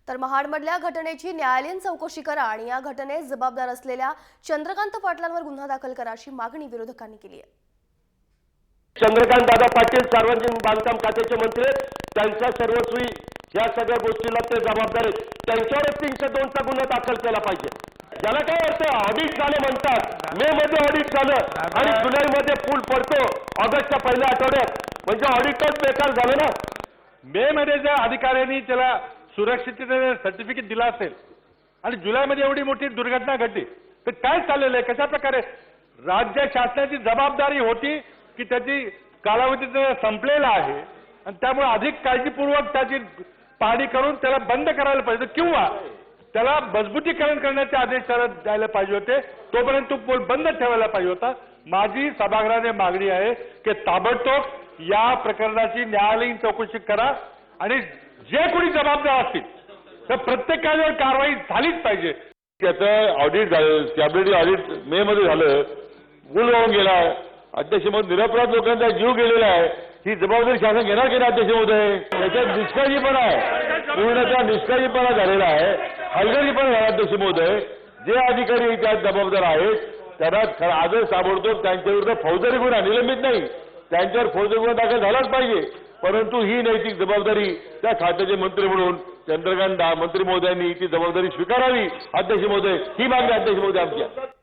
तर महाडमधल्या घटनेची न्यायालयीन चौकशी करा आणि या घटनेस जबाबदार असलेल्या चंद्रकांत पाटलांवर गुन्हा दाखल करा अशी मागणी विरोधकांनी केली आहे। चंद्रकांत दादा पाटील सार्वजनिक बांधकाम खात्याचे मंत्री, त्यांच्या सर्वस्वी या सगळ्या गोष्टीला ते जबाबदार आहेत। त्यांच्यावर 302 चा गुन्हा दाखल केला पाहिजे। ज्याला काय अर्थ, ऑडिट झालं म्हणतात, मे मध्ये ऑडिट झालं आणि जुलैमध्ये पूल पडतो ऑगस्टच्या पहिल्या आठवड्यात, म्हणजे ऑडिटच बेकार झालं ना। मे मध्ये जर अधिकाऱ्यांनी त्याला सुरक्षिततेचं सर्टिफिकेट दिलं असेल आणि जुलैमध्ये एवढी मोठी दुर्घटना घडली तर काय चाललेलं आहे, कशा प्रकारे राज्य शासनाची जबाबदारी होती की त्याची कालावधी संपलेला आहे आणि त्यामुळे अधिक काळजीपूर्वक त्याची पाहणी करून त्याला बंद करायला पाहिजे किंवा त्याला मजबूतीकरण करण्याचे आदेश द्यायला पाहिजे होते। तोपर्यंत तो पूल बंद ठेवायला पाहिजे होता। माझी सभागृहाने मागणी आहे की ताबडतोब या प्रकरणाची न्यायालयीन चौकशी करा आणि जे कोणी जबाबदार असतील तर प्रत्येकावर कारवाई झालीच पाहिजे। त्याचं ऑडिट झालं, स्टॅबिलिटी ऑडिट मे मध्ये झालं, पूल वाहून गेला, अध्यक्ष महोदय निरपराध लोकांचा जीव गेलेला आहे, ही जबाबदारी शासन घेणार की नाही अध्यक्ष महोदय? त्याच्यात निष्काळजीपणा आहे, पूर्णतः निष्काळजीपणा झालेला आहे, हलगर्जीपणा झाला अध्यक्ष महोदय। जे अधिकारी त्यात जबाबदार आहेत त्यांना आजच ताबडतोब त्यांच्याविरुद्ध फौजदारी गुन्हा, निलंबित नाही, त्यांच्यावर फौजदारी गुन्हा दाखल झालाच पाहिजे। परंतु ही नैतिक जबाबदारी त्या खात्याचे मंत्री म्हणून चंद्रकांत मंत्री महोदयांनी ती जबाबदारी स्वीकारावी अध्यक्ष महोदय, ही मागणी अध्यक्ष महोदय आमची आहे।